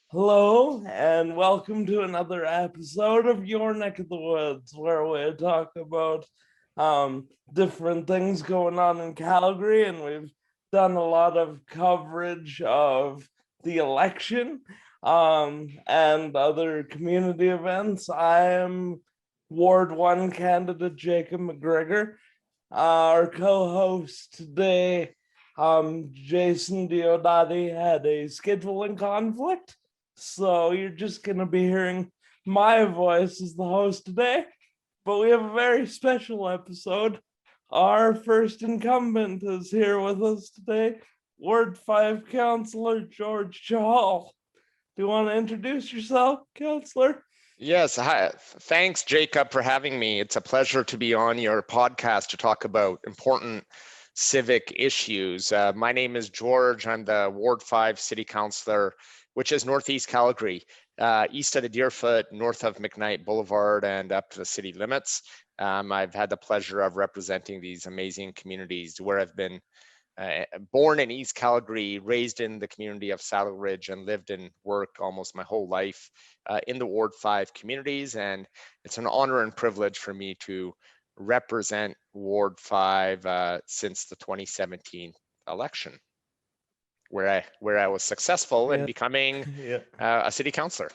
Hello, and welcome to another episode of Your Neck of the Woods, where we talk about different things going on in Calgary, and we've done a lot of coverage of the election and other community events. I am Ward 1 candidate Jacob McGregor. Our co-host today, Jason Diodati, had a scheduling conflict. So you're just going to be hearing my voice as the host today. But we have a very special episode. Our first incumbent is here with us today, Ward 5 Councillor George Chahal. Do you want to introduce yourself, Councillor? Yes, hi. Thanks, Jacob, for having me. It's a pleasure to be on your podcast to talk about important civic issues. My name is George. I'm the Ward 5 City Councillor, which is Northeast Calgary, east of the Deerfoot, north of McKnight Boulevard, and up to the city limits. I've had the pleasure of representing these amazing communities where I've been born in East Calgary, raised in the community of Saddle Ridge, and lived and worked almost my whole life in the Ward 5 communities. And it's an honor and privilege for me to represent Ward 5 since the 2017 election, where I was successful in becoming a city councillor.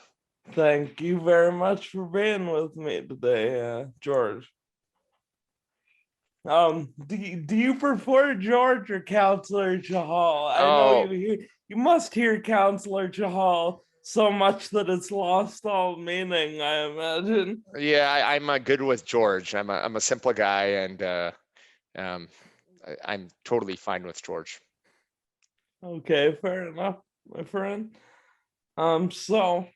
Thank you very much for being with me today, George. Do you prefer George or Councillor Chahal? I know you must hear Councillor Chahal so much that it's lost all meaning, I imagine. Yeah, I'm good with George. I'm a simple guy, and I'm totally fine with George. Okay, fair enough, my friend. So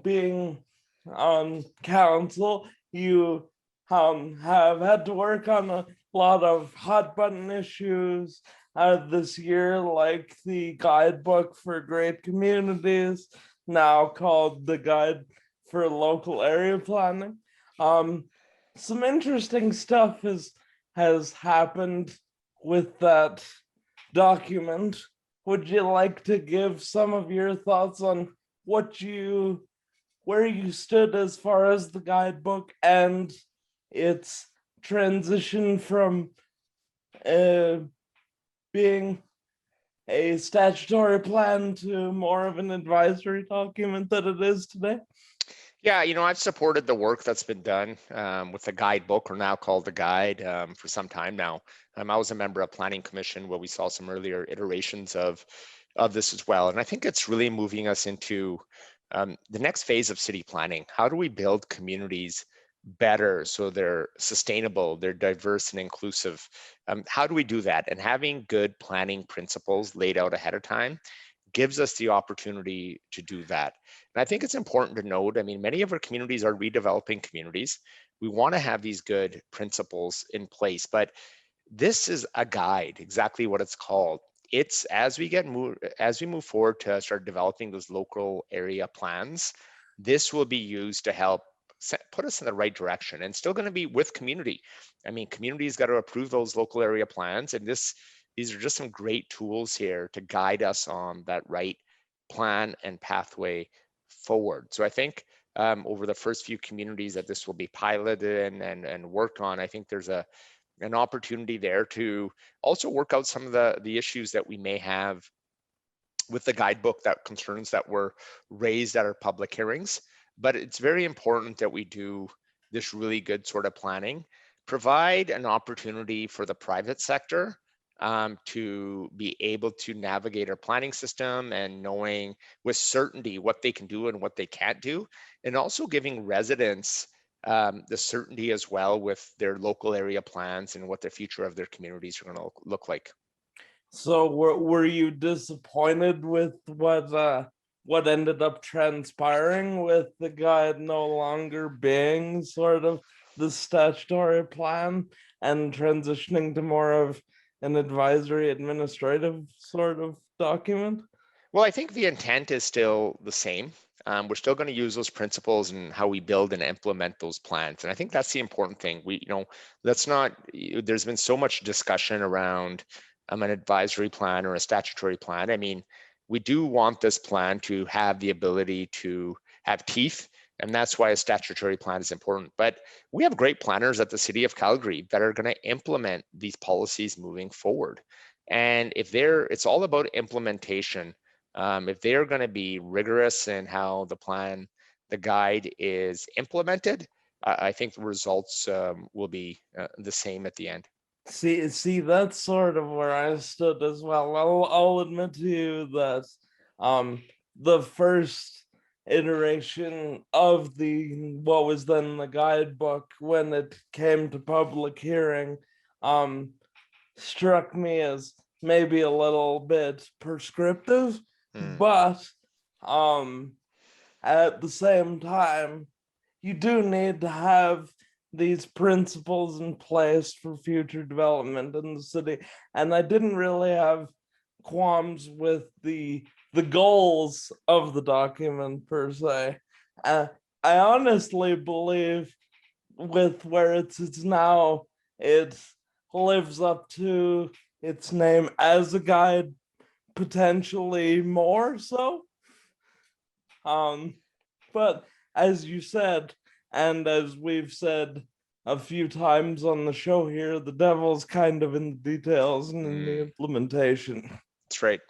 being on council, you have had to work on a lot of hot button issues this year, like the guidebook for great communities, now called the Guide for Local Area Planning. Some interesting stuff has happened with that document. Would you like to give some of your thoughts on where you stood as far as the guidebook and its transition from being a statutory plan to more of an advisory document that it is today? Yeah, I've supported the work that's been done with the guidebook, or now called the guide, for some time now. I was a member of Planning Commission where we saw some earlier iterations of this as well. And I think it's really moving us into the next phase of city planning. How do we build communities better so they're sustainable, they're diverse and inclusive? How do we do that? And having good planning principles laid out ahead of time gives us the opportunity to do that. And I think it's important to note, many of our communities are redeveloping communities. We want to have these good principles in place, but this is a guide, exactly what it's called. It's as we move forward to start developing those local area plans, this will be used to help put us in the right direction, and still going to be with community. Communities got to approve those local area plans, and these are just some great tools here to guide us on that right plan and pathway forward. So I think over the first few communities that this will be piloted and worked on, I think there's an opportunity there to also work out some of the issues that we may have with the guidebook, that concerns that were raised at our public hearings. But it's very important that we do this really good sort of planning, provide an opportunity for the private sector to be able to navigate our planning system and knowing with certainty what they can do and what they can't do, and also giving residents the certainty as well with their local area plans and what the future of their communities are going to look like. So were you disappointed with what ended up transpiring with the guide no longer being sort of the statutory plan and transitioning to more of an advisory administrative sort of document? Well, I think the intent is still the same. We're still going to use those principles and how we build and implement those plans. And I think that's the important thing. There's been so much discussion around an advisory plan or a statutory plan. we do want this plan to have the ability to have teeth, and that's why a statutory plan is important. But we have great planners at the City of Calgary that are going to implement these policies moving forward. And if it's all about implementation. If they're going to be rigorous in how the guide is implemented, I think the results will be the same at the end. See, that's sort of where I stood as well. I'll admit to you that the first iteration of what was then the guidebook, when it came to public hearing, struck me as maybe a little bit prescriptive, but at the same time, you do need to have these principles in place for future development in the city. And I didn't really have qualms with the goals of the document per se. I honestly believe with where it's now, it lives up to its name as a guide, potentially more so. But as you said, and as we've said a few times on the show here, the devil's kind of in the details and in the implementation. That's right.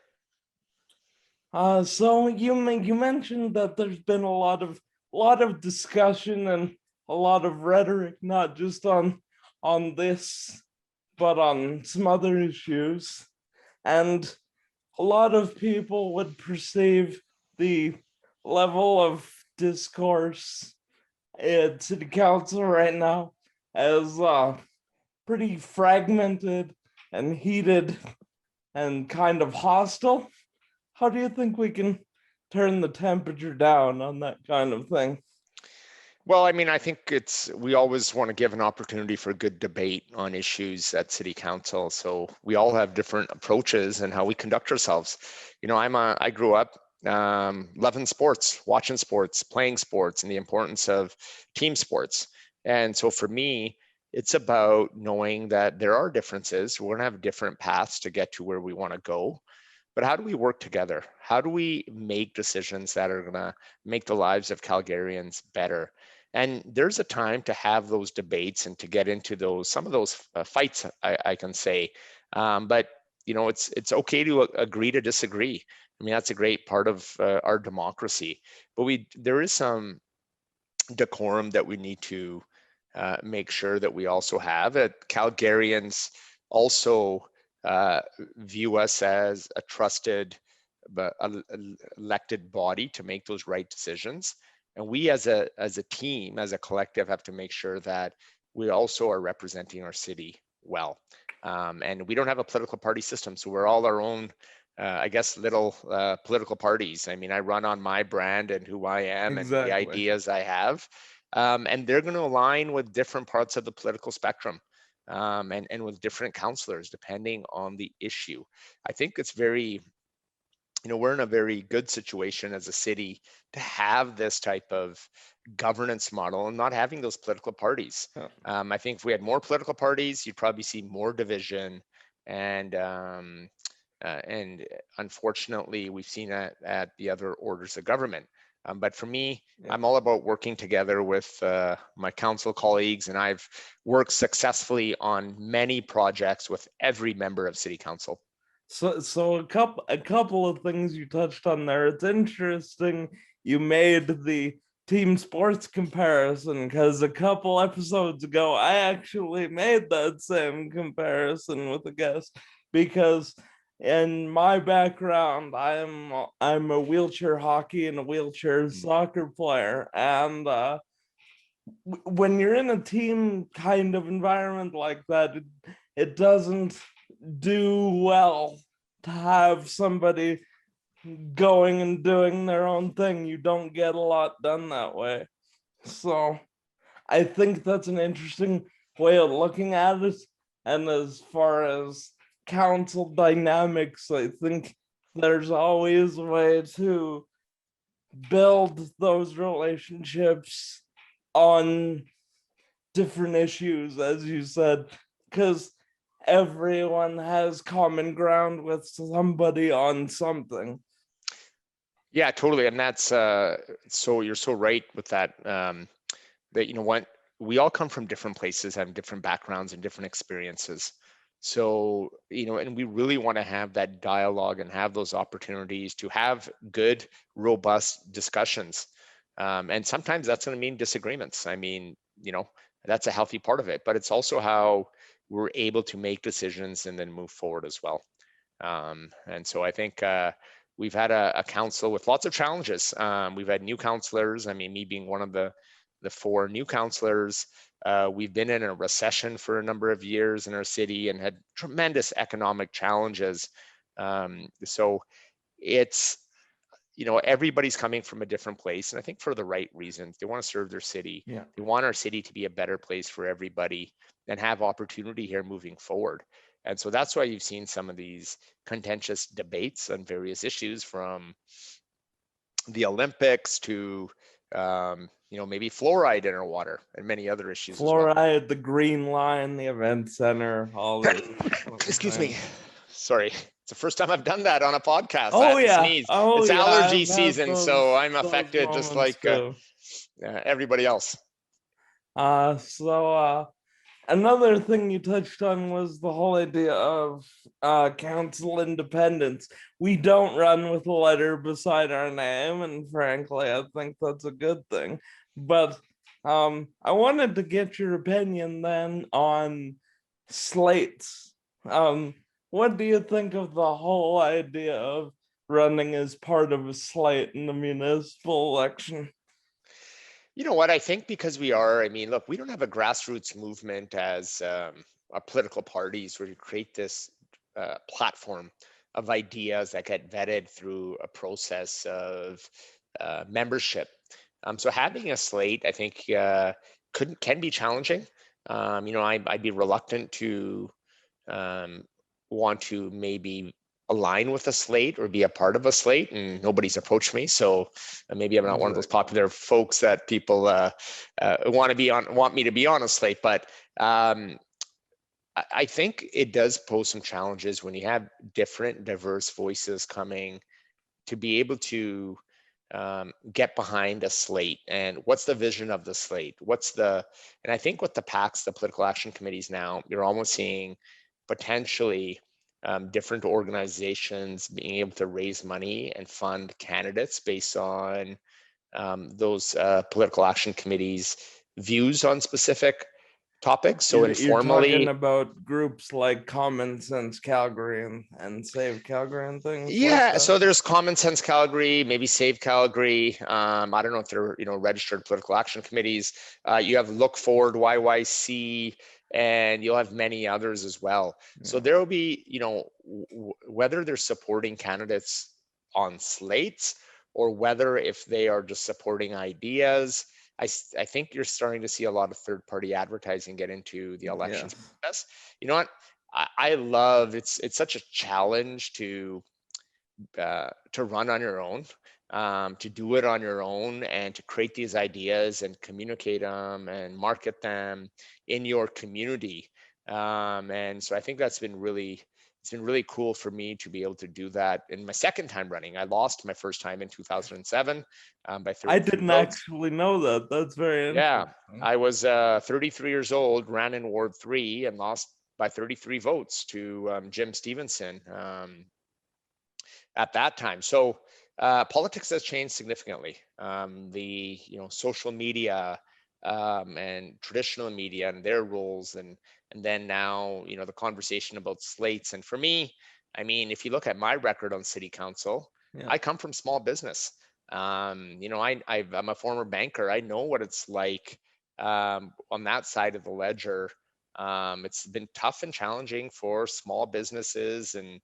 So you mentioned that there's been a lot of discussion and a lot of rhetoric, not just on this, but on some other issues, and a lot of people would perceive the level of discourse at city council right now as pretty fragmented and heated and kind of hostile. How do you think we can turn the temperature down on that kind of thing? Well, I mean, I think we always want to give an opportunity for good debate on issues at City Council. So we all have different approaches and how we conduct ourselves. You know, I grew up loving sports, watching sports, playing sports, and the importance of team sports. And so for me, it's about knowing that there are differences. We're gonna have different paths to get to where we want to go. But how do we work together? How do we make decisions that are gonna make the lives of Calgarians better? And there's a time to have those debates and to get into some of those fights, I can say. But you know, it's okay to agree to disagree. I mean, that's a great part of our democracy. But there is some decorum that we need to make sure that we also have. Calgarians also view us as a trusted but elected body to make those right decisions. And we as a team, as a collective, have to make sure that we also are representing our city well. And we don't have a political party system, so we're all our own, I guess, little political parties. I mean, I run on my brand and who I am and the ideas I have. And they're going to align with different parts of the political spectrum. And with different councillors, depending on the issue. I think it's we're in a very good situation as a city to have this type of governance model and not having those political parties. I think if we had more political parties, you'd probably see more division, and unfortunately, we've seen that at the other orders of government. But for me, I'm all about working together with my council colleagues, and I've worked successfully on many projects with every member of City Council. So a couple of things you touched on there. It's interesting you made the team sports comparison, because a couple episodes ago I actually made that same comparison with a guest, because in my background I'm a wheelchair hockey and a wheelchair soccer player, and when you're in a team kind of environment like that, it doesn't do well to have somebody going and doing their own thing. You don't get a lot done that way. So I think that's an interesting way of looking at it. And as far as council dynamics, I think there's always a way to build those relationships on different issues, as you said, because everyone has common ground with somebody on something. Yeah, totally. And that's so you're so right with that. That what we all come from different places, have different backgrounds and different experiences. So and we really want to have that dialogue and have those opportunities to have good, robust discussions. And sometimes that's going to mean disagreements. I mean, that's a healthy part of it, but it's also how we're able to make decisions and then move forward as well. And so I think we've had a council with lots of challenges. We've had new councillors. I mean, me being one of the four new councillors. We've been in a recession for a number of years in our city and had tremendous economic challenges. So it's everybody's coming from a different place, and I think for the right reasons. They want to serve their city. Yeah. They want our city to be a better place for everybody and have opportunity here moving forward. And so that's why you've seen some of these contentious debates on various issues, from the Olympics to maybe fluoride in our water and many other issues as well. Fluoride, the Green Line, the event center, all these. Excuse me. Sorry. It's the first time I've done that on a podcast. I Oh had to yeah. sneeze. Oh It's yeah. allergy I've had season, so I'm those affected just moments like too. everybody else. Another thing you touched on was the whole idea of council independence. We don't run with a letter beside our name, and frankly, I think that's a good thing. But I wanted to get your opinion then on slates. What do you think of the whole idea of running as part of a slate in the municipal election? You know what? I think because I mean, look, we don't have a grassroots movement as our political parties where you create this platform of ideas that get vetted through a process of membership. So having a slate, I think, can be challenging. I'd be reluctant to want to maybe align with a slate or be a part of a slate, and nobody's approached me, so maybe I'm not one of those popular folks that people want me to be on a slate. But I think it does pose some challenges when you have different diverse voices coming to be able to get behind a slate. And what's the vision of the slate? And I think with the PACs, the political action committees now, you're almost seeing potentially different organizations being able to raise money and fund candidates based on those political action committees' views on specific topics. So You're talking informally, about groups like Common Sense Calgary and Save Calgary and things like yeah. that. So there's Common Sense Calgary, maybe Save Calgary. I don't know if they're registered political action committees. You have Look Forward YYC, and you'll have many others as well. So there will be whether they're supporting candidates on slates or whether if they are just supporting ideas. I think you're starting to see a lot of third-party advertising get into the elections process. You know what? I love it's such a challenge to run on your own, to do it on your own, and to create these ideas and communicate them and market them in your community. And so I think it's been really cool for me to be able to do that in my second time running. I lost my first time in 2007 by 33 I didn't votes. actually know that. That's very interesting. Yeah, I was 33 years old, ran in Ward 3 and lost by 33 votes to Jim Stevenson at that time. So politics has changed significantly. The social media and traditional media and their roles, and then now the conversation about slates. And for me, I mean, if you look at my record on city council, I come from small business. I'm a former banker. I know what it's like on that side of the ledger. It's been tough and challenging for small businesses and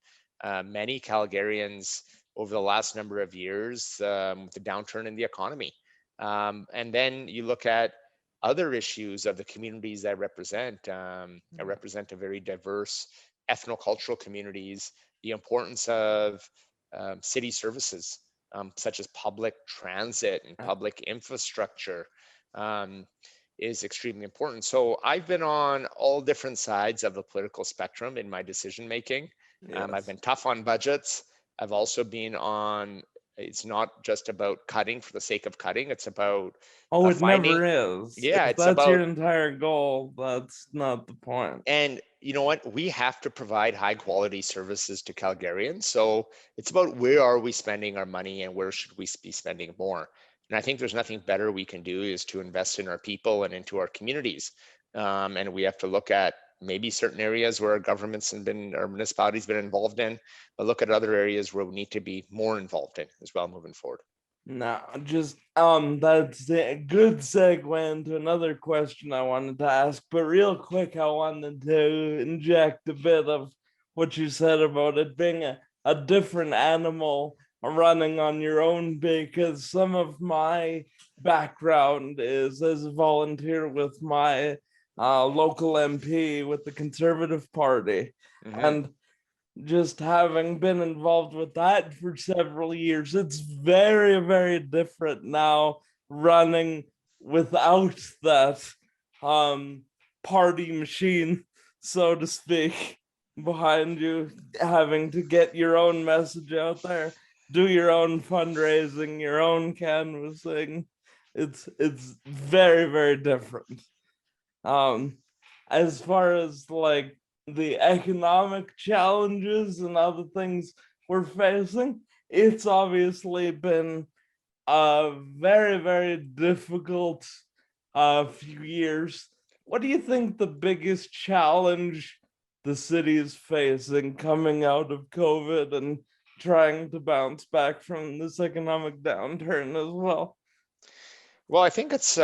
many Calgarians over the last number of years with the downturn in the economy. And then you look at other issues of the communities I represent. I represent a very diverse ethnocultural communities. The importance of city services, such as public transit and public infrastructure, is extremely important. So I've been on all different sides of the political spectrum in my decision making. I've been tough on budgets. I've also been on It's not just about cutting for the sake of cutting. It's about Oh, it finding, never is. yeah, If it's that's your about, entire goal, that's not the point. and you know what? We have to provide high quality services to Calgarians. So it's about where are we spending our money and where should we be spending more? And I think there's nothing better we can do is to invest in our people and into our communities. And we have to look at maybe certain areas where our governments and our municipalities been involved in, but look at other areas where we need to be more involved in as well moving forward. No, just that's a good segue into another question I wanted to ask. But real quick, I wanted to inject a bit of what you said about it being a different animal running on your own, because some of my background is as a volunteer with my local MP with the Conservative Party. Mm-hmm. And just having been involved with that for several years, it's very, very different now running without that party machine, so to speak, behind you, having to get your own message out there, do your own fundraising, your own canvassing. It's very, very different. As far as like the economic challenges and other things we're facing, it's obviously been a very, very difficult few years. What do you think the biggest challenge the city is facing coming out of COVID and trying to bounce back from this economic downturn as well? Well, I think it's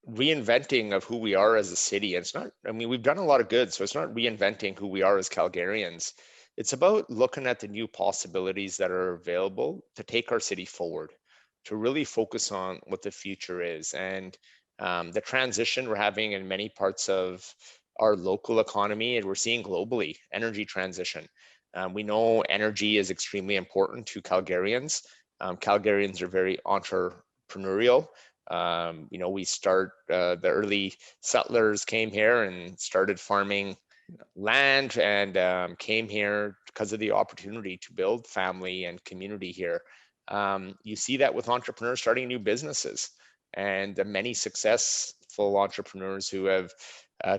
reinventing of who we are as a city. And it's not, I mean, we've done a lot of good, so it's not reinventing who we are as Calgarians. It's about looking at the new possibilities that are available to take our city forward, to really focus on what the future is. And the transition we're having in many parts of our local economy, and we're seeing globally, energy transition. We know energy is extremely important to Calgarians. Calgarians are very entrepreneurial. We start, the early settlers came here and started farming land and came here because of the opportunity to build family and community here. You see that with entrepreneurs starting new businesses, and the many successful entrepreneurs who have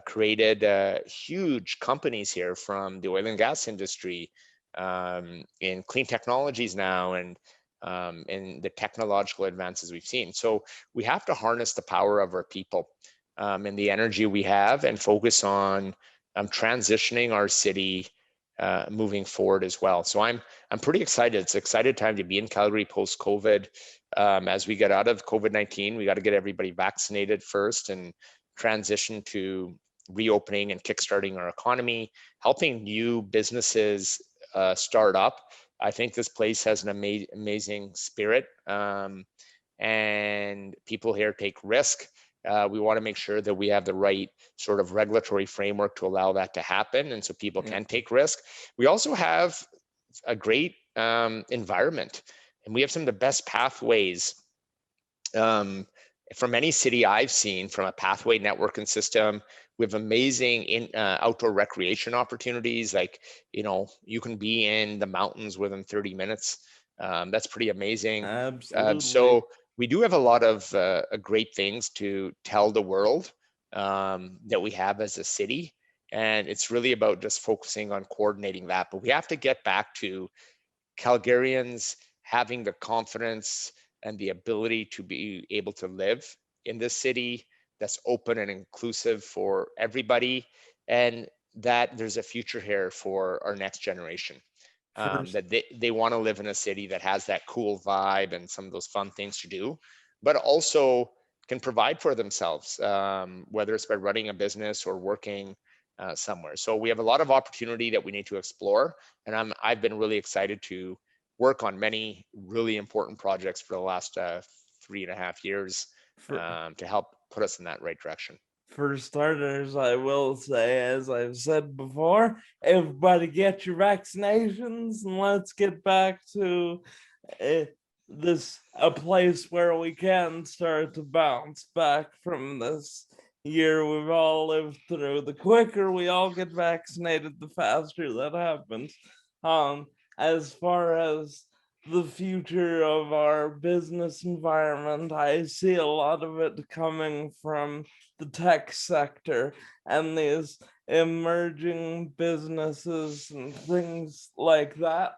created huge companies here, from the oil and gas industry, in clean technologies now, and in the technological advances we've seen. So we have to harness the power of our people and the energy we have, and focus on transitioning our city moving forward as well. So I'm pretty excited. It's an excited time to be in Calgary post-COVID. As we get out of COVID-19, we got to get everybody vaccinated first and transition to reopening and kickstarting our economy, helping new businesses start up. I think this place has an amazing spirit, and people here take risk. We want to make sure that we have the right sort of regulatory framework to allow that to happen, and so people can take risk. We also have a great environment, and we have some of the best pathways from any city I've seen, from a pathway networking system. We have amazing outdoor recreation opportunities. Like, you can be in the mountains within 30 minutes. That's pretty amazing. Absolutely. So we do have a lot of great things to tell the world that we have as a city. And it's really about just focusing on coordinating that. But we have to get back to Calgarians having the confidence and the ability to be able to live in this city that's open and inclusive for everybody, and that there's a future here for our next generation. That they want to live in a city that has that cool vibe and some of those fun things to do, but also can provide for themselves, whether it's by running a business or working somewhere. So we have a lot of opportunity that we need to explore, and I've been really excited to work on many really important projects for the last 3.5 years to help put us in that right direction. For starters, I will say, as I've said before, everybody get your vaccinations, and let's get back to a place where we can start to bounce back from this year we've all lived through. The quicker we all get vaccinated, the faster that happens. As far as the future of our business environment. I see a lot of it coming from the tech sector and these emerging businesses and things like that.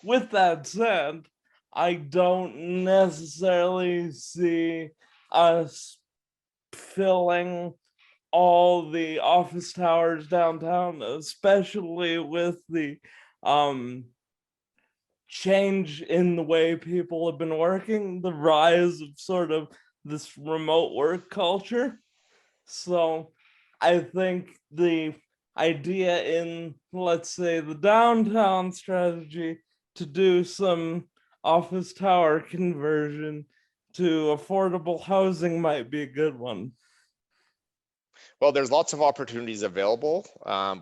With that said, I don't necessarily see us filling all the office towers downtown, especially with the change in the way people have been working, the rise of sort of this remote work culture. So I think the idea in, let's say, the downtown strategy to do some office tower conversion to affordable housing might be a good one. Well, there's lots of opportunities available.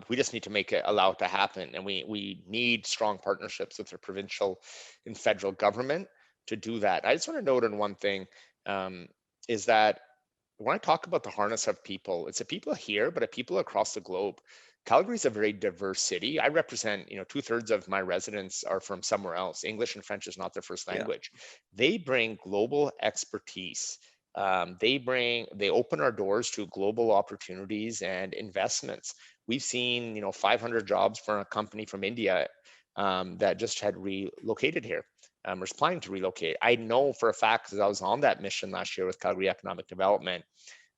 We just need to allow it to happen. And we need strong partnerships with the provincial and federal government to do that. I just want to note on one thing, is that when I talk about the harness of people, it's a people here, but a people across the globe. Calgary is a very diverse city. I represent, 2/3 of my residents are from somewhere else. English and French is not their first language. Yeah. They bring global expertise. They open our doors to global opportunities and investments. We've seen, 500 jobs for a company from India that just had relocated here. Was planning to relocate. I know for a fact, because I was on that mission last year with Calgary Economic Development,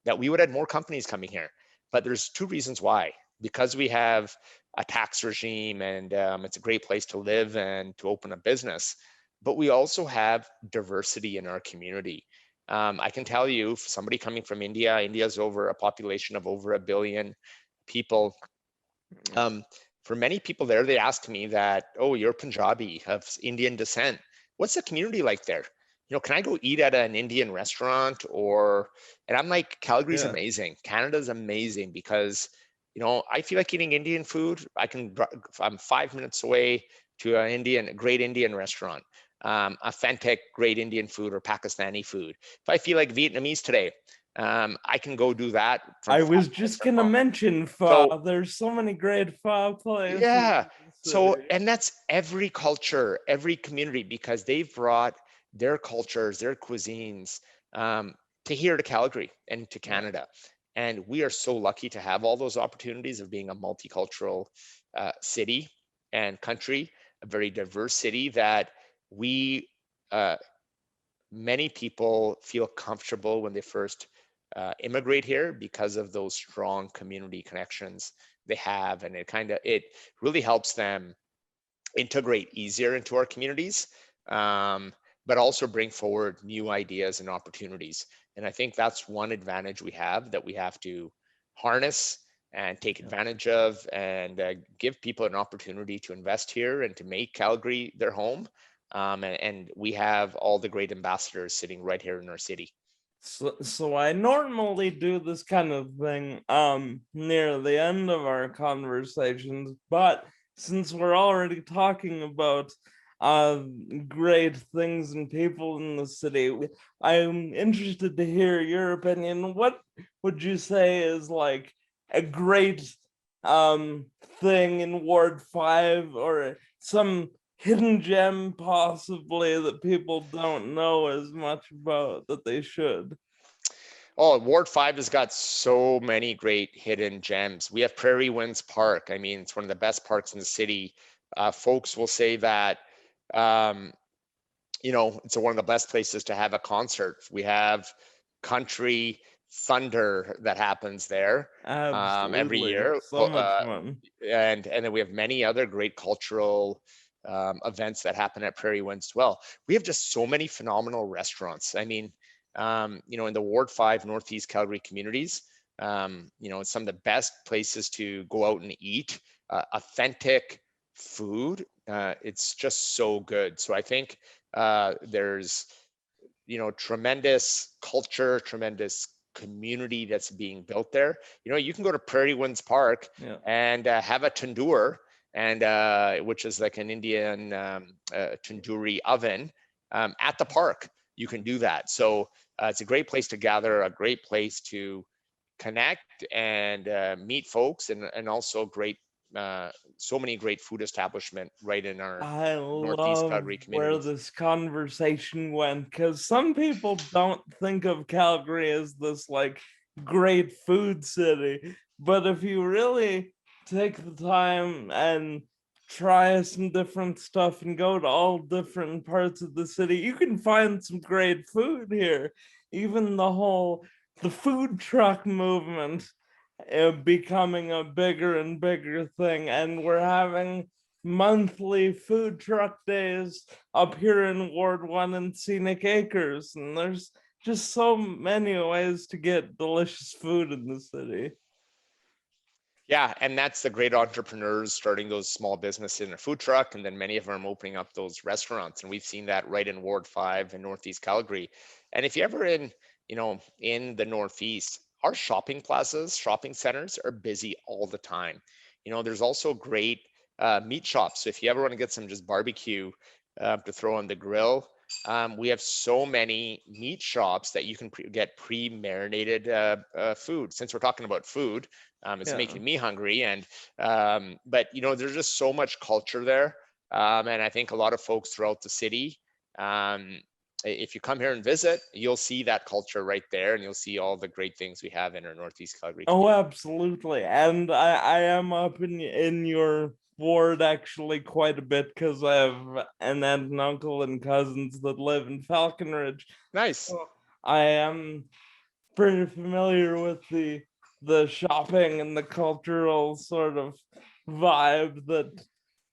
that we would have more companies coming here. But there's two reasons why. Because we have a tax regime and it's a great place to live and to open a business, but we also have diversity in our community. I can tell you, somebody coming from India, India's over a population of over 1 billion people. For many people there, they ask me that, oh, you're Punjabi of Indian descent. What's the community like there? Can I go eat at an Indian restaurant? And I'm like, Calgary's amazing. Canada's amazing because, I feel like eating Indian food. I'm 5 minutes away to a great Indian restaurant. Authentic, great Indian food or Pakistani food. If I feel like Vietnamese today, I can go do that. I was just gonna mention pho. So, there's so many great pho places. Yeah. So, and that's every culture, every community, because they've brought their cultures, their cuisines to here to Calgary and to Canada. And we are so lucky to have all those opportunities of being a multicultural city and country, a very diverse city that many people feel comfortable when they first immigrate here because of those strong community connections they have, and it really helps them integrate easier into our communities, but also bring forward new ideas and opportunities. And I think that's one advantage we have that we have to harness and take advantage of, and give people an opportunity to invest here and to make Calgary their home. And we have all the great ambassadors sitting right here in our city. So I normally do this kind of thing near the end of our conversations, but since we're already talking about great things and people in the city, I'm interested to hear your opinion. What would you say is like a great thing in Ward 5, or some hidden gem possibly that people don't know as much about that they should? Oh, Ward 5 has got so many great hidden gems. We have Prairie Winds Park. I mean, it's one of the best parks in the city. Folks will say that, it's one of the best places to have a concert. We have Country Thunder that happens there every year. So much fun. And then we have many other great cultural events that happen at Prairie Winds as well. We have just so many phenomenal restaurants. I mean, in the Ward 5 Northeast Calgary communities, it's some of the best places to go out and eat authentic food. It's just so good. So I think there's, tremendous culture, tremendous community that's being built there. You can go to Prairie Winds Park and have a tandoor, and which is like an Indian tandoori oven at the park. You can do that. So it's a great place to gather, a great place to connect and meet folks, and also great so many great food establishment right in our I Northeast love Calgary where communities. this conversation went, because some people don't think of Calgary as this like great food city. But if you really take the time and try some different stuff and go to all different parts of the city, you can find some great food here. Even the food truck movement becoming a bigger and bigger thing, and we're having monthly food truck days up here in Ward 1 and Scenic Acres, and there's just so many ways to get delicious food in the city. Yeah, and that's the great entrepreneurs starting those small businesses in a food truck, and then many of them opening up those restaurants. And we've seen that right in Ward 5 in Northeast Calgary. And if you're ever in the Northeast, our shopping plazas, shopping centers are busy all the time. There's also great meat shops. So if you ever want to get some just barbecue to throw on the grill, we have so many meat shops that you can get pre-marinated food. Since we're talking about food, it's making me hungry. And but there's just so much culture there, and I think a lot of folks throughout the city, if you come here and visit, you'll see that culture right there, and you'll see all the great things we have in our Northeast Calgary Oh, community. absolutely. And I am up in your ward actually quite a bit, because I have an aunt and uncle and cousins that live in Falconridge. Nice. So I am pretty familiar with the shopping and the cultural sort of vibe that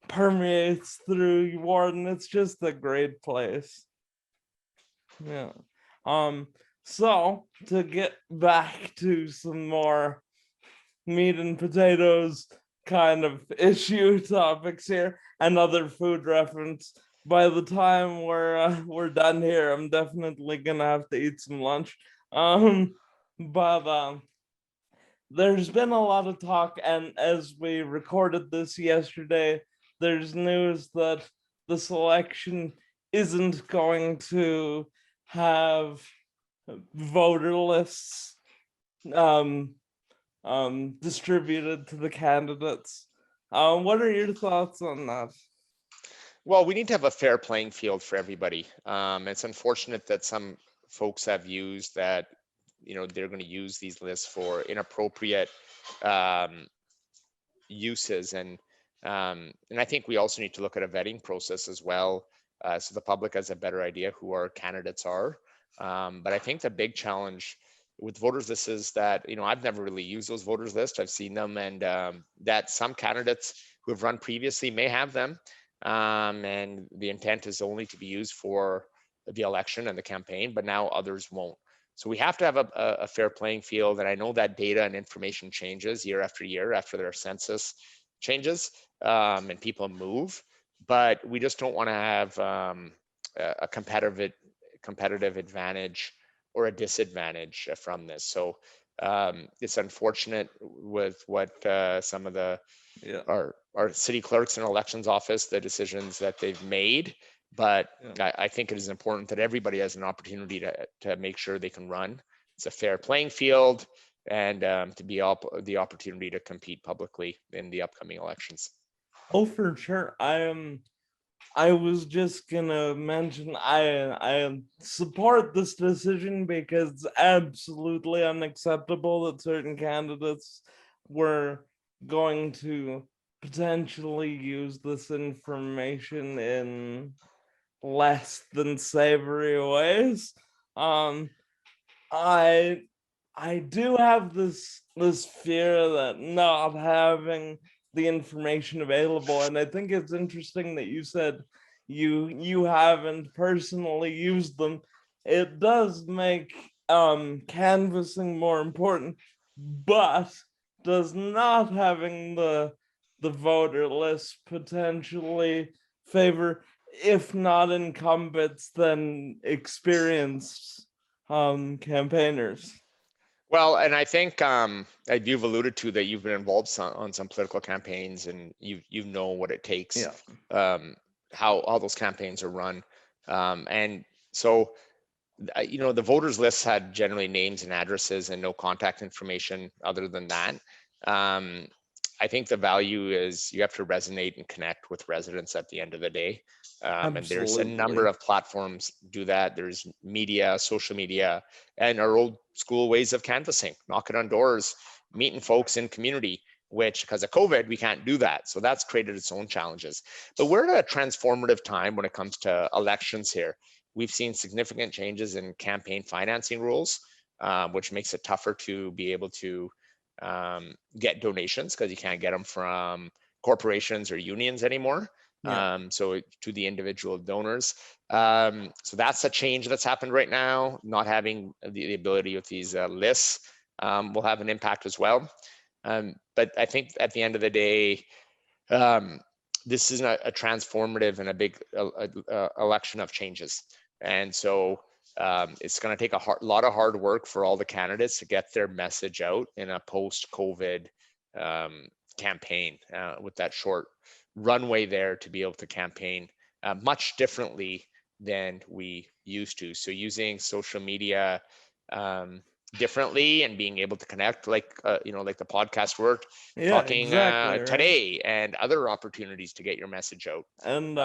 permeates through Warden. It's just a great place. Yeah. So to get back to some more meat and potatoes kind of issue topics here, and other food reference. By the time we're done here, I'm definitely gonna have to eat some lunch. But there's been a lot of talk, and as we recorded this yesterday, there's news that the selection isn't going to have voter lists um, distributed to the candidates. What are your thoughts on that? Well, we need to have a fair playing field for everybody. It's unfortunate that some folks have used that, they're going to use these lists for inappropriate uses. And I think we also need to look at a vetting process as well, so the public has a better idea who our candidates are. But I think the big challenge with voters lists is that, I've never really used those voters lists. I've seen them, and that some candidates who have run previously may have them. And the intent is only to be used for the election and the campaign, but now others won't. So we have to have a fair playing field. And I know that data and information changes year after year after their census changes, and people move, but we just don't want to have a competitive advantage or a disadvantage from this. So it's unfortunate with what some of our city clerks and elections office, the decisions that they've made. But I think it is important that everybody has an opportunity to make sure they can run. It's a fair playing field, and to be the opportunity to compete publicly in the upcoming elections. Oh, for sure. I was just gonna mention I support this decision, because it's absolutely unacceptable that certain candidates were going to potentially use this information in less than savory ways. Um, I I do have this fear that not having the information available, and I think it's interesting that you said you haven't personally used them. It does make canvassing more important, but does not having the voter list potentially favor, if not incumbents, then experienced campaigners? Well, and I think you've alluded to that you've been involved on some political campaigns, and you know what it takes, how those campaigns are run, and so the voters list had generally names and addresses and no contact information other than that. I think the value is you have to resonate and connect with residents at the end of the day. And there's a number Absolutely. of platforms do that. There's media, social media, and our old school ways of canvassing, knocking on doors, meeting folks in community, which because of COVID, we can't do that. So that's created its own challenges. But we're at a transformative time when it comes to elections here. We've seen significant changes in campaign financing rules, which makes it tougher to be able to get donations because you can't get them from corporations or unions anymore. Yeah. So to the individual donors. So that's a change that's happened right now. Not having the ability with these lists will have an impact as well. But I think at the end of the day, this is a transformative and a big election of changes. And so it's going to take a lot of hard work for all the candidates to get their message out in a post-COVID campaign with that short runway there to be able to campaign much differently than we used to. So using social media differently and being able to connect like like the podcast work Yeah, talking exactly, right. today and other opportunities to get your message out. And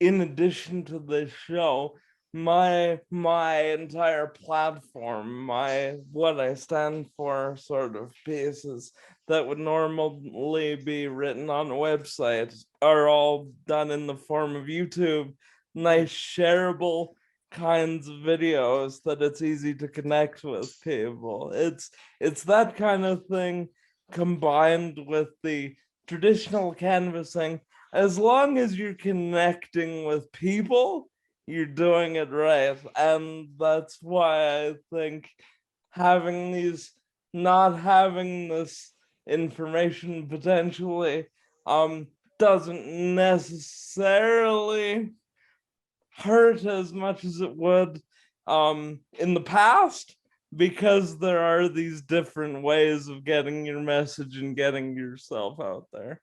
in addition to this show, my entire platform, my what I stand for sort of pieces that would normally be written on a website are all done in the form of YouTube, nice shareable kinds of videos that it's easy to connect with people. It's that kind of thing combined with the traditional canvassing. As long as you're connecting with people, you're doing it right. And that's why I think having these, not having this information potentially doesn't necessarily hurt as much as it would in the past, because there are these different ways of getting your message and getting yourself out there.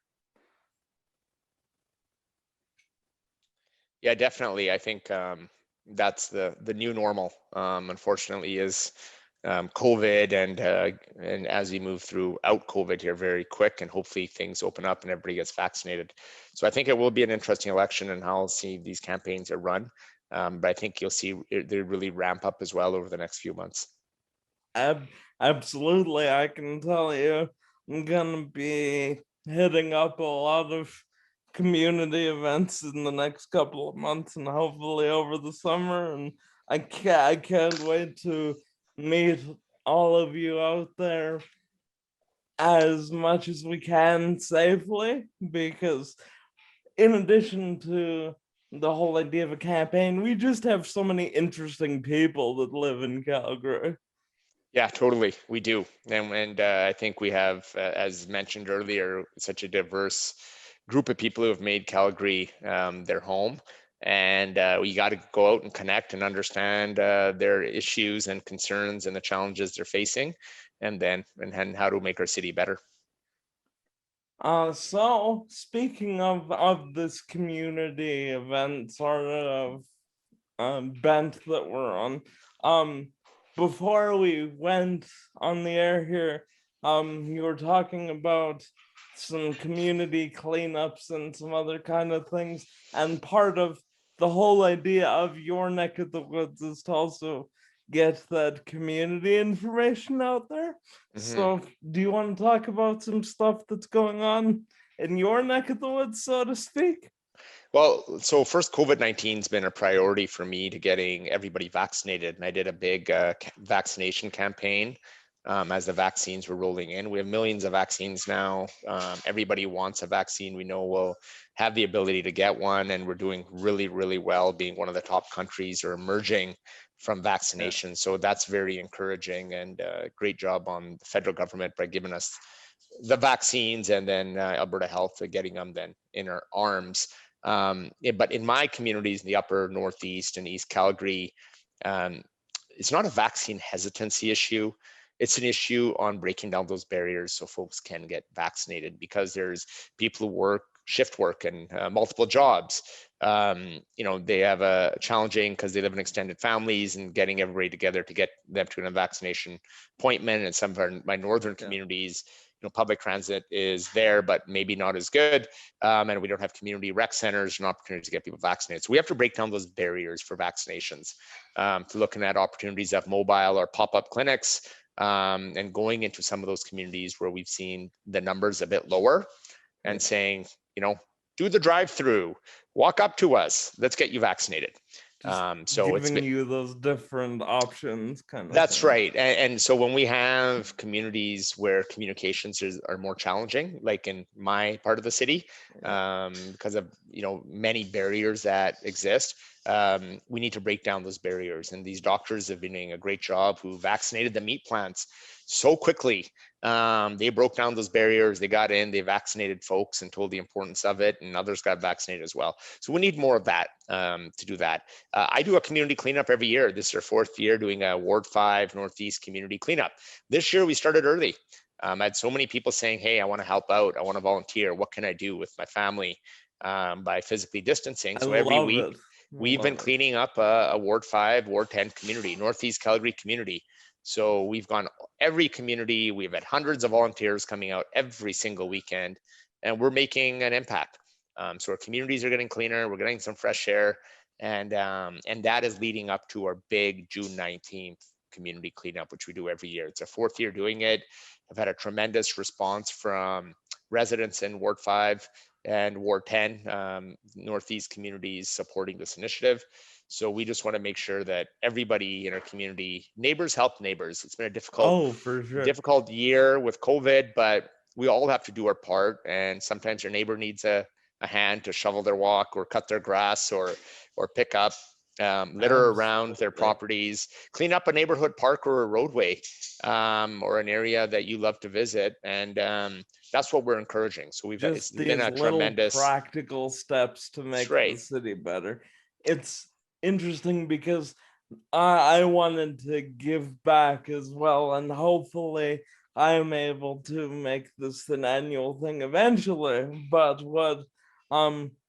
Yeah, definitely. I think that's the new normal. Unfortunately, is COVID, and as we move throughout COVID here very quick, and hopefully things open up and everybody gets vaccinated. So I think it will be an interesting election, and how I'll see these campaigns are run. But I think you'll see they really ramp up as well over the next few months. Absolutely, I can tell you, I'm gonna be hitting up a lot of community events in the next couple of months and hopefully over the summer. And I can't wait to meet all of you out there as much as we can safely, because in addition to the whole idea of a campaign, we just have so many interesting people that live in Calgary. Yeah, totally. We do. And I think we have, as mentioned earlier, such a diverse group of people who have made Calgary their home. And we got to go out and connect and understand their issues and concerns and the challenges they're facing, and how to make our city better. So speaking of this community event sort of bent that we're on, um, before we went on the air here, you were talking about some community cleanups and some other kind of things, and part of the whole idea of your neck of the woods is to also get that community information out there. Mhm. So do you want to talk about some stuff that's going on in your neck of the woods, so to speak? Well, so first, COVID-19's been a priority for me to getting everybody vaccinated. And I did a big vaccination campaign as the vaccines were rolling in. We have millions of vaccines now. Everybody wants a vaccine. We know we'll have the ability to get one, and we're doing really, really well, being one of the top countries or emerging from Yeah. vaccination. So that's very encouraging, and great job on the federal government by giving us the vaccines, and then Alberta Health getting them then in our arms. But in my communities in the upper Northeast and East Calgary, um, it's not a vaccine hesitancy issue. It's an issue on breaking down those barriers so folks can get vaccinated, because there's people who work shift work and multiple jobs. They have a challenging because they live in extended families, and getting everybody together to get them to a vaccination appointment. And some of my northern Yeah. communities, public transit is there, but maybe not as good. And we don't have community rec centers and opportunities to get people vaccinated. So we have to break down those barriers for vaccinations, to looking at opportunities of mobile or pop-up clinics, and going into some of those communities where we've seen the numbers a bit lower and saying, do the drive-through, walk up to us, let's get you vaccinated. So giving you those different options kind of That's thing. right. And so when we have communities where communications are more challenging, like in my part of the city, because of many barriers that exist, we need to break down those barriers. And these doctors have been doing a great job who vaccinated the meat plants so quickly. They broke down those barriers, they got in, they vaccinated folks and told the importance of it, and others got vaccinated as well. So we need more of that, to do that. I do a community cleanup every year. This is our 4th year doing a Ward 5 Northeast community cleanup. This year we started early. I had so many people saying, hey, I want to help out, I want to volunteer, what can I do with my family, by physically distancing. So every week we've been cleaning up a Ward 5, Ward 10 community, Northeast Calgary community. So we've gone every community, we've had hundreds of volunteers coming out every single weekend, and we're making an impact. So our communities are getting cleaner, we're getting some fresh air, and that is leading up to our big June 19th community cleanup, which we do every year. It's our 4th year doing it. I've had a tremendous response from residents in Ward 5 and Ward 10, Northeast communities supporting this initiative. So we just want to make sure that everybody in our community, neighbors help neighbors. It's been a difficult year with COVID, but we all have to do our part. And sometimes your neighbor needs a hand to shovel their walk or cut their grass or pick up litter around their properties, clean up a neighborhood park or a roadway, or an area that you love to visit. And that's what we're encouraging. So it's been a tremendous practical steps to make the city better. It's interesting because I wanted to give back as well, and hopefully I'm able to make this an annual thing eventually. But what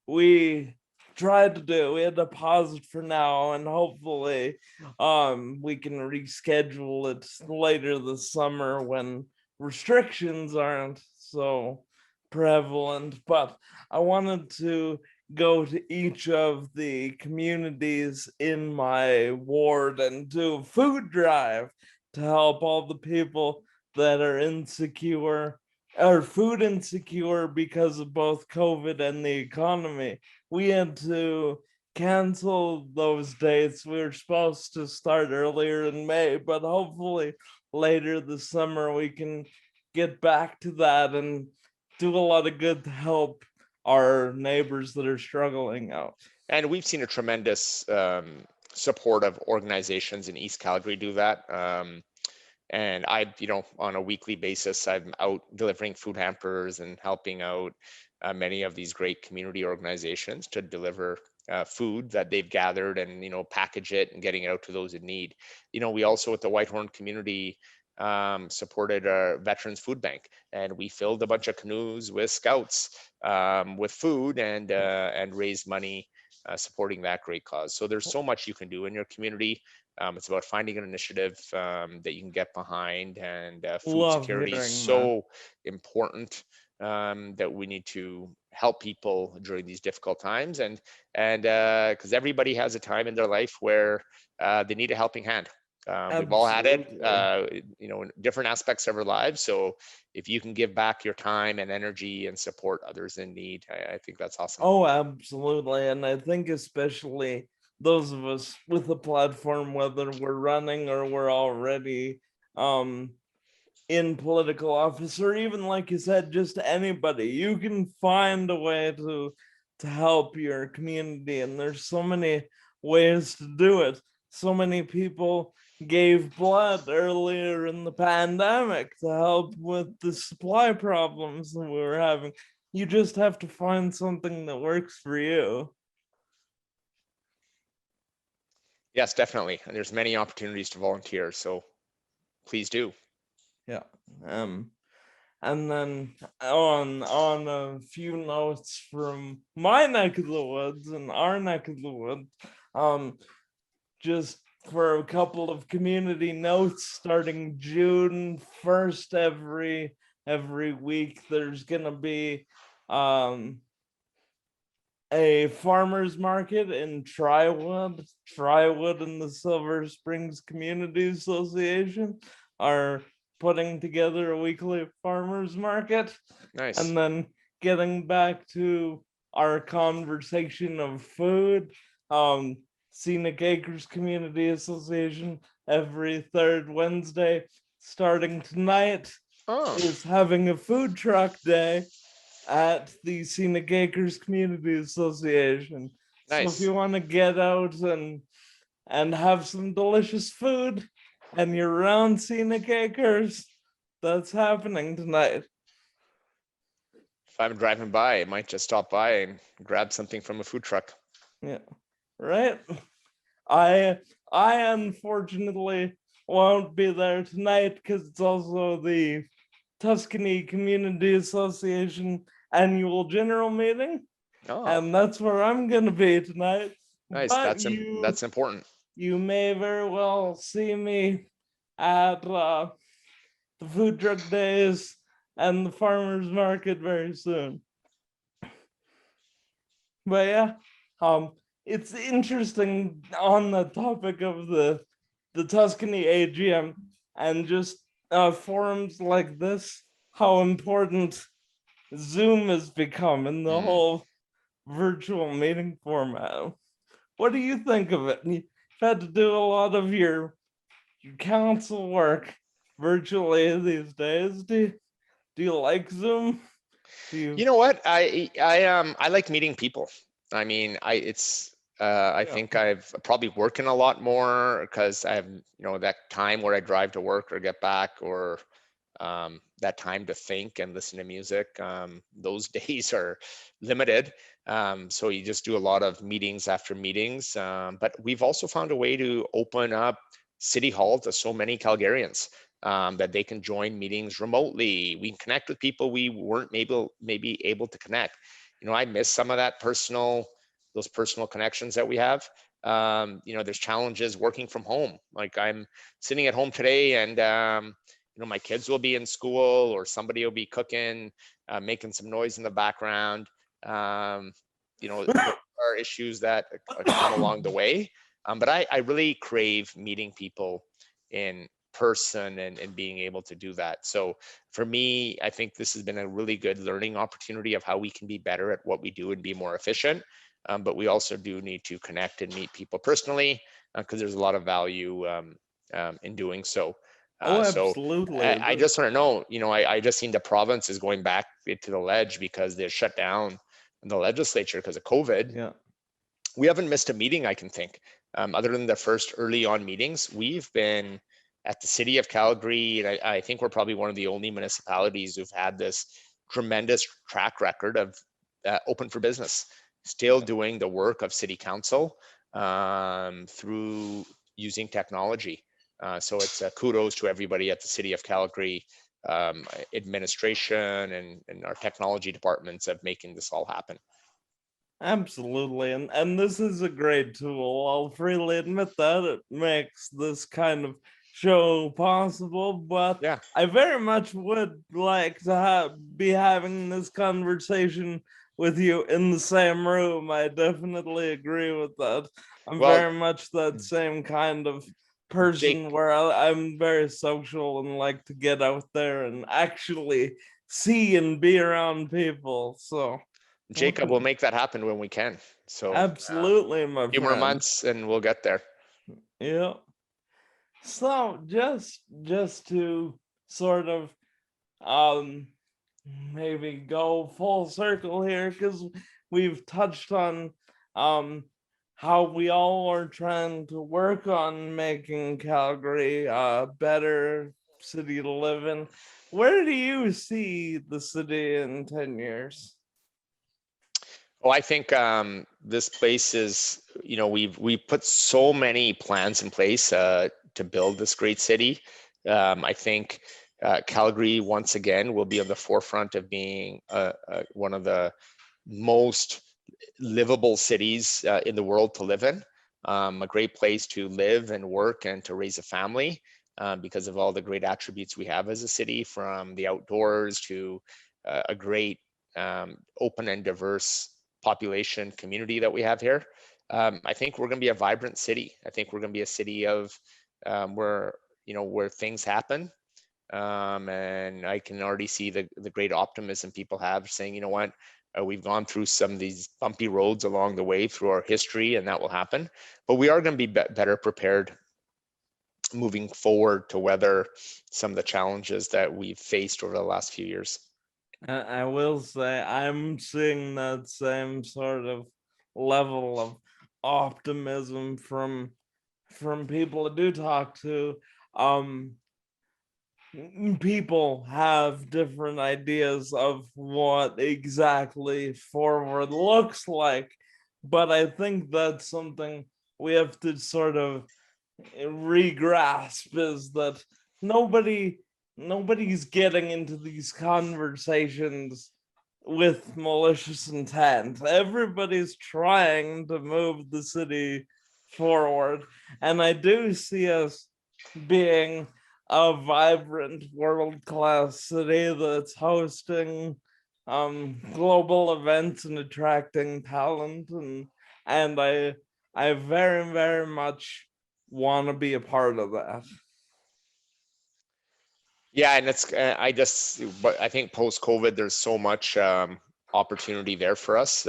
we tried to do, we had to pause it for now, and hopefully we can reschedule it later this summer when restrictions aren't so prevalent. But I wanted to go to each of the communities in my ward and do a food drive to help all the people that are insecure or food insecure because of both COVID and the economy. We had to cancel those dates. We were supposed to start earlier in May, but hopefully later this summer we can get back to that and do a lot of good to help our neighbors that are struggling out. And we've seen a tremendous support of organizations in East Calgary do that. And I, on a weekly basis, I'm out delivering food hampers and helping out many of these great community organizations to deliver food that they've gathered and, package it and getting it out to those in need. We also at the Whitehorn community supported a veterans food bank, and we filled a bunch of canoes with scouts with food and raised money supporting that great cause. So there's so much you can do in your community. It's about finding an initiative that you can get behind, and food security is so important, that we need to help people during these difficult times, and because everybody has a time in their life where they need a helping hand. We've all had it, in different aspects of our lives. So if you can give back your time and energy and support others in need, I think that's awesome. Oh, absolutely. And I think especially those of us with a platform, whether we're running or we're already in political office, or even like you said, just anybody, you can find a way to help your community. And there's so many ways to do it. So many people gave blood earlier in the pandemic to help with the supply problems that we were having. You just have to find something that works for you. Yes, definitely. And there's many opportunities to volunteer, so please do. Yeah. And then on a few notes from my neck of the woods and our neck of the woods, just for a couple of community notes, starting June 1st, every every week there's gonna be a farmer's market in Trywood. Trywood and the Silver Springs Community Association are putting together a weekly farmer's market. Nice. And then getting back to our conversation of food, Scenic Acres Community Association every third Wednesday starting tonight is having a food truck day at the Scenic Acres Community Association. Nice. So if you want to get out and have some delicious food and you're around Scenic Acres, that's happening tonight. If I'm driving by, I might just stop by and grab something from a food truck. Yeah, right. I unfortunately won't be there tonight because it's also the Tuscany Community Association annual general meeting, and that's where I'm gonna be tonight. Nice. But That's important. You may very well see me at the food truck days and the farmers market very soon. But yeah, it's interesting on the topic of the Tuscany AGM and just forums like this, how important Zoom has become in the whole virtual meeting format. What do you think of it? You've had to do a lot of your council work virtually these days. Do you like Zoom? You know what? I like meeting people. I mean, I think I've probably working a lot more because I have, that time where I drive to work or get back, or that time to think and listen to music. Those days are limited. So you just do a lot of meetings after meetings. But we've also found a way to open up City Hall to so many Calgarians that they can join meetings remotely. We can connect with people we weren't maybe able to connect. I miss some of that those personal connections that we have. There's challenges working from home. Like I'm sitting at home today and my kids will be in school or somebody will be cooking, making some noise in the background. There are issues that come along the way. But I really crave meeting people in person and being able to do that. So for me, I think this has been a really good learning opportunity of how we can be better at what we do and be more efficient. But we also do need to connect and meet people personally because there's a lot of value in doing so. Absolutely. So I just want to know, I just seen the province is going back to the ledge because they shut down the legislature because of COVID. Yeah. We haven't missed a meeting, I can think. Other than the first early on meetings, we've been at the city of Calgary, and I think we're probably one of the only municipalities who've had this tremendous track record of open for business, still doing the work of city council through using technology. So it's kudos to everybody at the city of Calgary, administration and our technology departments of making this all happen. Absolutely, and this is a great tool. I'll freely admit that it makes this kind of show possible, but yeah, I very much would like to be having this conversation with you in the same room. I definitely agree with that. I'm very much that same kind of person where I'm very social and like to get out there and actually see and be around people. So Jacob, we'll make that happen when we can. So absolutely, my friend. A few more months and we'll get there. Yeah. So just to sort of maybe go full circle here, because we've touched on how we all are trying to work on making Calgary a better city to live in. Where do you see the city in 10 years? Well, I think this place is, we've put so many plans in place to build this great city. I think Calgary, once again, will be on the forefront of being one of the most livable cities in the world to live in. A great place to live and work and to raise a family. because of all the great attributes we have as a city, from the outdoors to a great open and diverse population community that we have here. I think we're going to be a vibrant city. I think we're going to be a city of where things happen. And I can already see the great optimism people have, saying, you know what, we've gone through some of these bumpy roads along the way through our history, and that will happen. But we are going to be better prepared moving forward to weather some of the challenges that we've faced over the last few years. I will say I'm seeing that same sort of level of optimism from people I do talk to. People have different ideas of what exactly forward looks like, but I think that's something we have to sort of regrasp, is that nobody's getting into these conversations with malicious intent. Everybody's trying to move the city forward, and I do see us being a vibrant world-class city that's hosting global events and attracting talent, and I very, very much want to be a part of that. Yeah, and but I think post-COVID, there's so much opportunity there for us.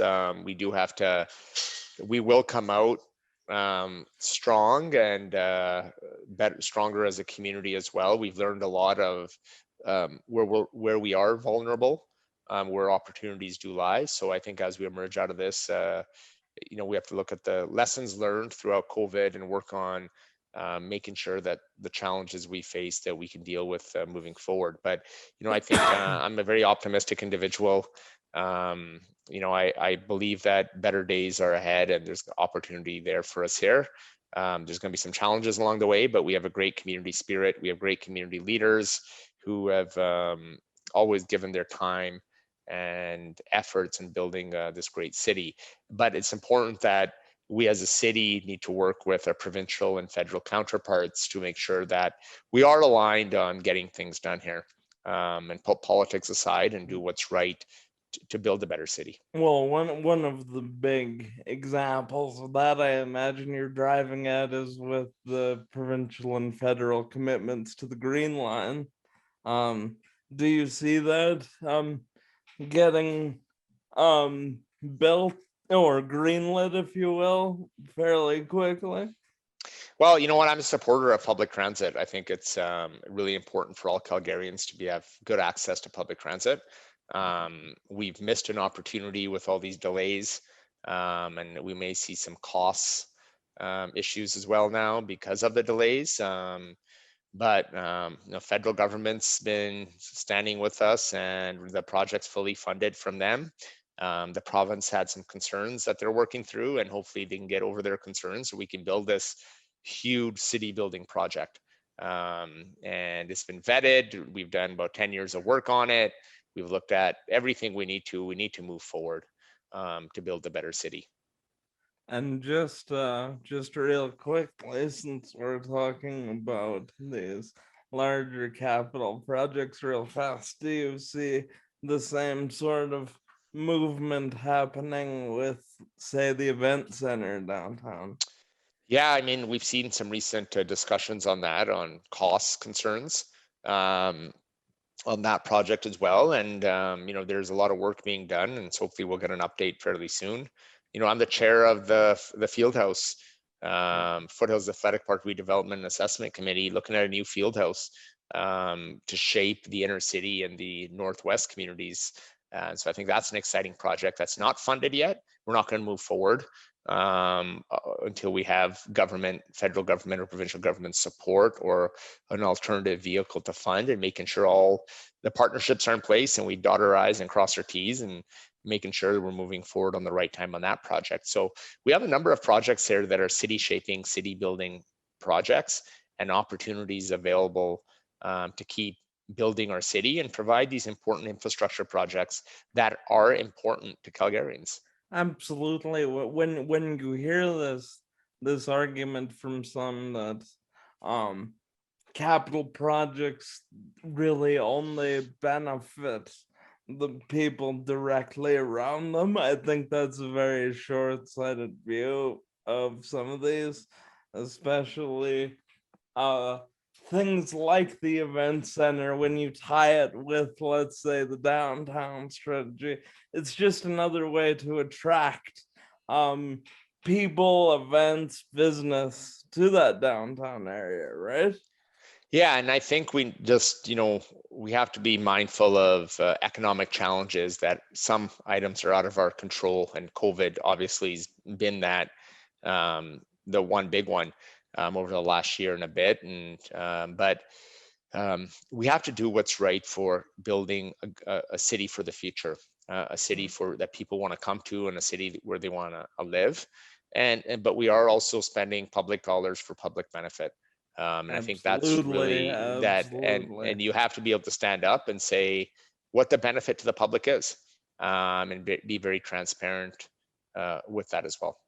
We will come out strong and stronger as a community as well. We've learned a lot of where we are vulnerable, where opportunities do lie. So I think as we emerge out of this, we have to look at the lessons learned throughout COVID and work on making sure that the challenges we face that we can deal with moving forward. But I think I'm a very optimistic individual. I believe that better days are ahead, and there's opportunity there for us here. There's going to be some challenges along the way, but we have a great community spirit. We have great community leaders who have always given their time and efforts in building this great city. But it's important that we as a city need to work with our provincial and federal counterparts to make sure that we are aligned on getting things done here, and put politics aside and do what's right to build a better city. Well, one of the big examples of that, I imagine you're driving at, is with the provincial and federal commitments to the Green Line. Do you see that getting built or greenlit, if you will, fairly quickly? Well, you know what? I'm a supporter of public transit. I think it's really important for all Calgarians to have good access to public transit. We've missed an opportunity with all these delays, and we may see some costs issues as well now because of the delays. But federal government's been standing with us, and the project's fully funded from them. The province had some concerns that they're working through, and hopefully they can get over their concerns so we can build this huge city building project. And it's been vetted. We've done about 10 years of work on it. We've looked at everything we need to move forward to build a better city. And just real quickly, since we're talking about these larger capital projects real fast, do you see the same sort of movement happening with, say, the event center downtown? Yeah, I mean, we've seen some recent discussions on that, on cost concerns on that project as well. And, there's a lot of work being done, and so hopefully we'll get an update fairly soon. I'm the chair of the Fieldhouse, Foothills Athletic Park Redevelopment and Assessment Committee, looking at a new fieldhouse to shape the inner city and the Northwest communities. So I think that's an exciting project that's not funded yet. We're not going to move forward until we have federal government or provincial government support or an alternative vehicle to fund, and making sure all the partnerships are in place and we dot our I's and cross our T's, and making sure that we're moving forward on the right time on that project. So we have a number of projects here that are city shaping, city building projects, and opportunities available to keep building our city and provide these important infrastructure projects that are important to Calgarians. Absolutely. When you hear this argument from some that capital projects really only benefit the people directly around them. I think that's a very short-sighted view of some of these, especially things like the event center. When you tie it with, let's say, the downtown strategy, it's just another way to attract people, events, business to that downtown area, right? Yeah, and I think we just, we have to be mindful of economic challenges, that some items are out of our control, and COVID obviously has been that, the one big one over the last year and a bit. But we have to do what's right for building a city for the future, a city for that people want to come to, and a city where they want to live. But we are also spending public dollars for public benefit. And I think that's Absolutely, really that, absolutely. and you have to be able to stand up and say what the benefit to the public is, and be very transparent with that as well.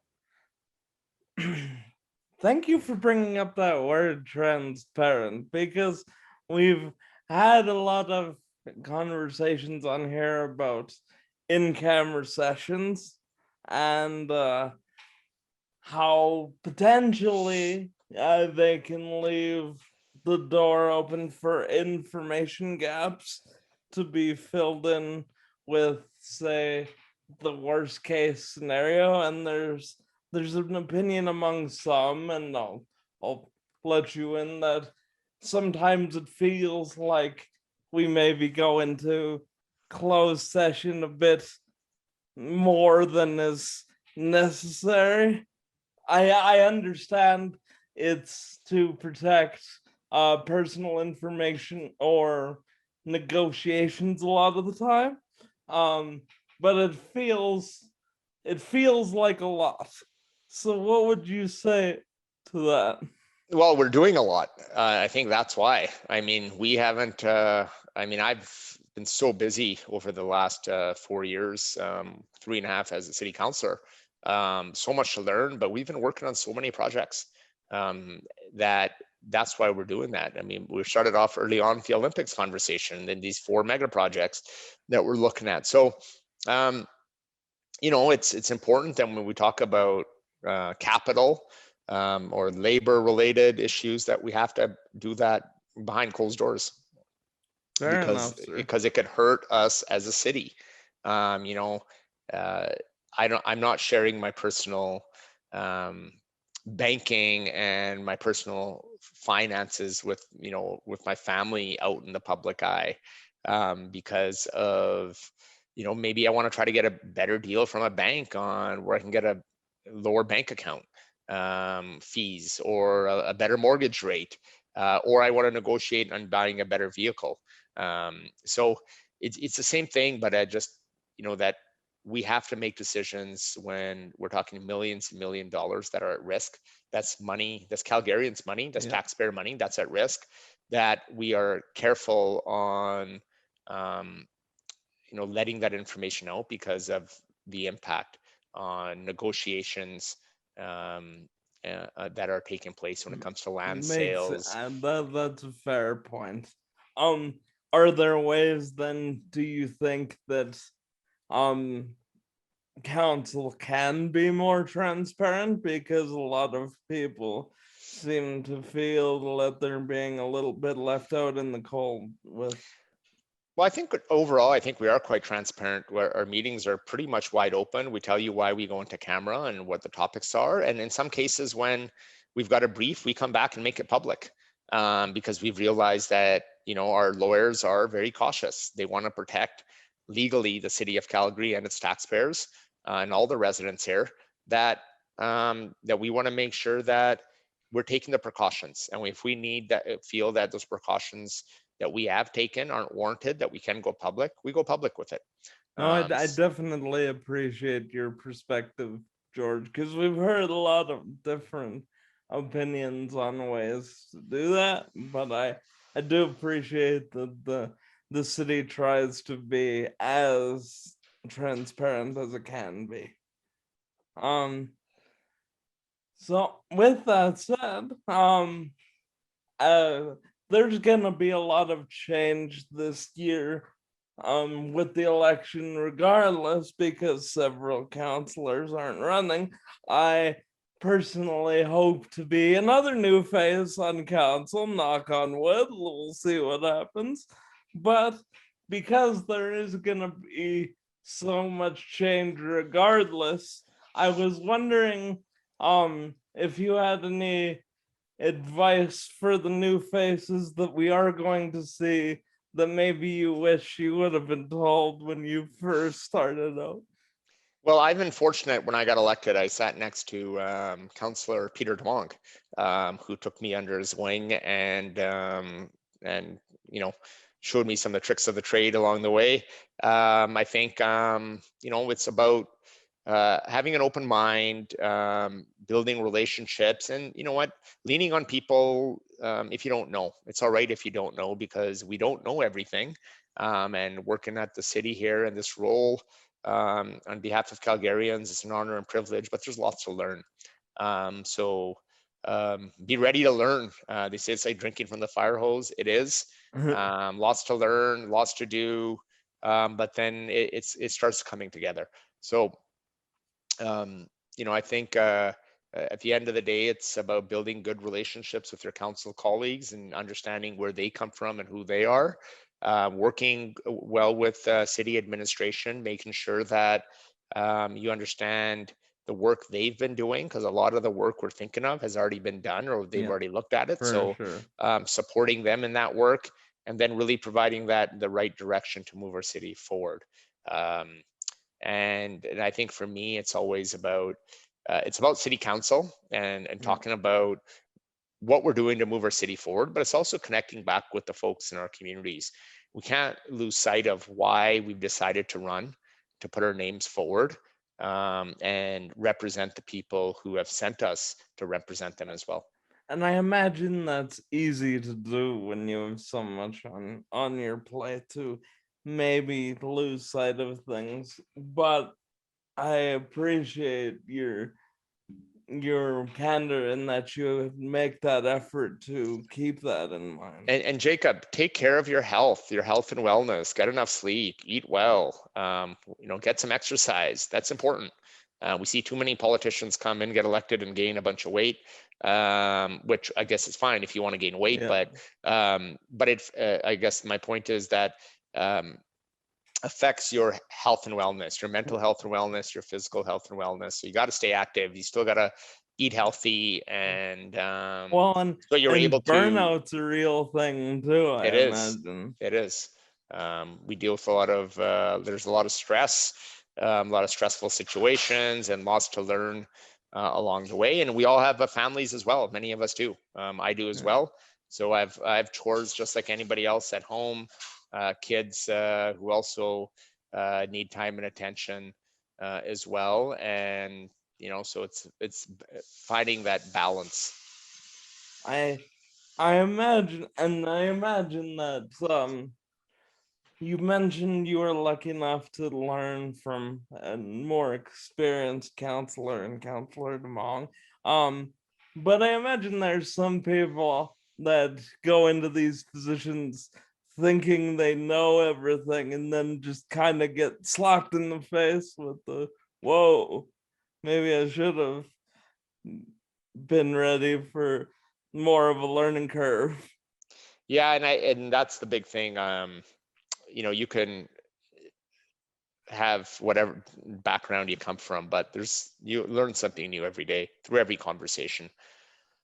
Thank you for bringing up that word transparent, because we've had a lot of conversations on here about in-camera sessions and how potentially they can leave the door open for information gaps to be filled in with, say, the worst case scenario. And there's an opinion among some, and I'll let you in, that sometimes it feels like we maybe go into closed session a bit more than is necessary. I understand it's to protect personal information or negotiations a lot of the time, but it feels like a lot. So what would you say to that? Well, we're doing a lot. I think that's why. I mean, we haven't. I've been so busy over the last 4 years, 3.5 as a city councillor. So much to learn, but we've been working on so many projects that's why we're doing that. I mean, we started off early on with the Olympics conversation, and then these 4 mega projects that we're looking at. So, it's important that when we talk about capital or labor related issues, that we have to do that behind closed doors. Fair enough, sir. Because it could hurt us as a city. I'm not sharing my personal banking and my personal finances with my family out in the public eye, because of maybe I want to try to get a better deal from a bank on where I can get a lower bank account fees, or a better mortgage rate, or I want to negotiate on buying a better vehicle. So it's the same thing, but I just that we have to make decisions when we're talking millions and $1 million that are at risk. That's money, that's Calgarians' money, that's taxpayer money that's at risk, that we are careful on letting that information out, because of the impact on negotiations that are taking place when it comes to land sales. That's a fair point. Are there ways then, do you think, that council can be more transparent? Because a lot of people seem to feel that they're being a little bit left out in the cold with. Well, I think overall, I think we are quite transparent, where our meetings are pretty much wide open. We tell you why we go into camera and what the topics are. And in some cases, when we've got a brief, we come back and make it public, because we've realized that, our lawyers are very cautious. They want to protect legally the city of Calgary and its taxpayers, and all the residents here, that we want to make sure that we're taking the precautions. And if we feel that those precautions that we have taken aren't warranted, that we can go public, we go public with it. No, I definitely appreciate your perspective, George, because we've heard a lot of different opinions on ways to do that, but I do appreciate that the city tries to be as transparent as it can be. So with that said, there's gonna be a lot of change this year with the election regardless, because several councillors aren't running. I personally hope to be another new face on council, knock on wood, we'll see what happens. But because there is gonna be so much change regardless, I was wondering if you had any advice for the new faces that we are going to see that maybe you wish you would have been told when you first started out? Well, I've been fortunate. When I got elected, I sat next to Councillor Peter DeMong, who took me under his wing and showed me some of the tricks of the trade along the way. I think it's about having an open mind, building relationships, and leaning on people if you don't know. It's all right if you don't know, because we don't know everything. And working at the city here in this role, on behalf of Calgarians, it's an honor and privilege, but there's lots to learn. So be ready to learn. They say it's like drinking from the fire hose. It is. Lots to learn, lots to do, but then it starts coming together. So I think at the end of the day, it's about building good relationships with your council colleagues and understanding where they come from and who they are. Working well with city administration, making sure that you understand the work they've been doing, because a lot of the work we're thinking of has already been done, or they've already looked at it. So sure. Supporting them in that work, and then really providing that the right direction to move our city forward. And I think for me, it's always about city council and talking about what we're doing to move our city forward, but it's also connecting back with the folks in our communities. We can't lose sight of why we've decided to run, to put our names forward, and represent the people who have sent us to represent them as well. And I imagine that's easy to do when you have so much on your plate to maybe lose sight of things. But I appreciate your candor in that you make that effort to keep that in mind. And Jacob, take care of your health and wellness. Get enough sleep, eat well, get some exercise. That's important. We see too many politicians come in, get elected, and gain a bunch of weight, which I guess is fine if you want to gain weight. Yeah. But I guess my point is that affects your health and wellness, your mental health and wellness, your physical health and wellness. So you got to stay active. You still got to eat healthy, and so you're able to. Burnout's a real thing too. I imagine it is. We deal with a lot of. There's a lot of stress, a lot of stressful situations, and lots to learn along the way. And we all have families as well. Many of us do. I do as well. So I have chores just like anybody else at home. Kids who also need time and attention as well, and so it's finding that balance. I imagine that you mentioned you were lucky enough to learn from a more experienced councillor and Councillor DeMong. But I imagine there's some people that go into these positions thinking they know everything and then just kind of get slapped in the face with the, whoa, maybe I should have been ready for more of a learning curve. Yeah, and that's the big thing. You can have whatever background you come from, but you learn something new every day through every conversation.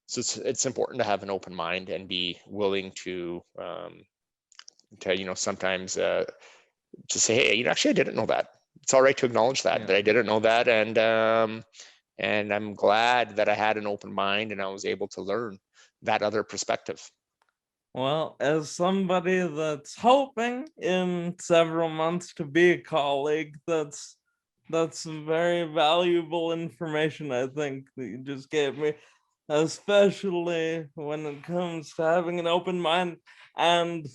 So it's important to have an open mind and be willing to sometimes to say, hey, actually I didn't know that. It's all right to acknowledge that I didn't know that, and I'm glad that I had an open mind and I was able to learn that other perspective. Well, as somebody that's hoping in several months to be a colleague, that's very valuable information, I think, that you just gave me, especially when it comes to having an open mind and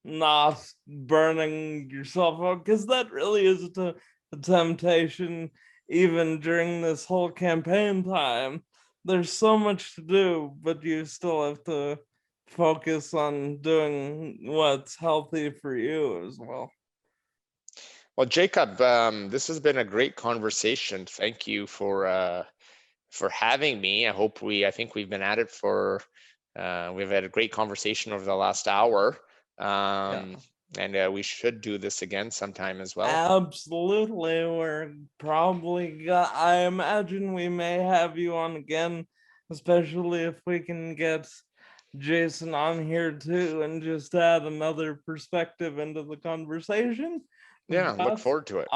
not burning yourself out, because that really is a temptation even during this whole campaign time. There's so much to do, but you still have to focus on doing what's healthy for you as well. Well, Jacob, this has been a great conversation. Thank you for having me. I think we've been at it for, we've had a great conversation over the last hour. And we should do this again sometime as well. Absolutely. We're probably, I imagine we may have you on again, especially if we can get Jason on here too and just add another perspective into the conversation. Yeah, look forward to it.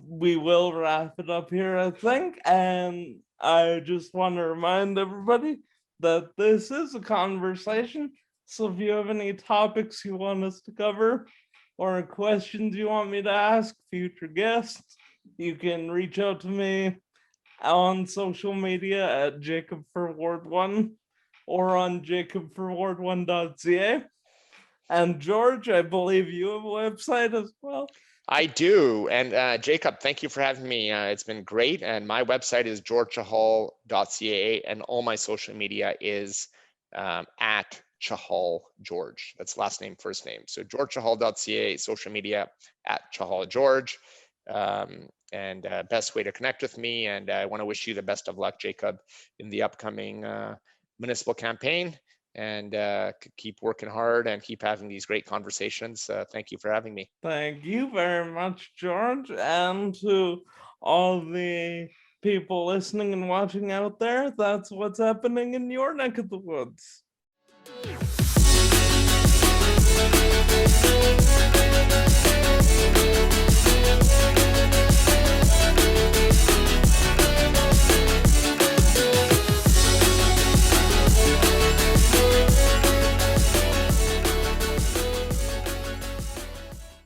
We will wrap it up here, I think, and I just want to remind everybody that this is a conversation. So if you have any topics you want us to cover or questions you want me to ask future guests, you can reach out to me on social media at Jacob for Ward 1 or on jacobforward1.ca. And George, I believe you have a website as well. I do. And Jacob, thank you for having me. It's been great. And my website is georgechahal.ca, and all my social media is at Chahal George. That's last name, first name. So georgechahal.ca, social media at Chahal George. And best way to connect with me. And I want to wish you the best of luck, Jacob, in the upcoming municipal campaign. And keep working hard and keep having these great conversations. Thank you for having me. Thank you very much, George. And to all the people listening and watching out there, that's what's happening in your neck of the woods.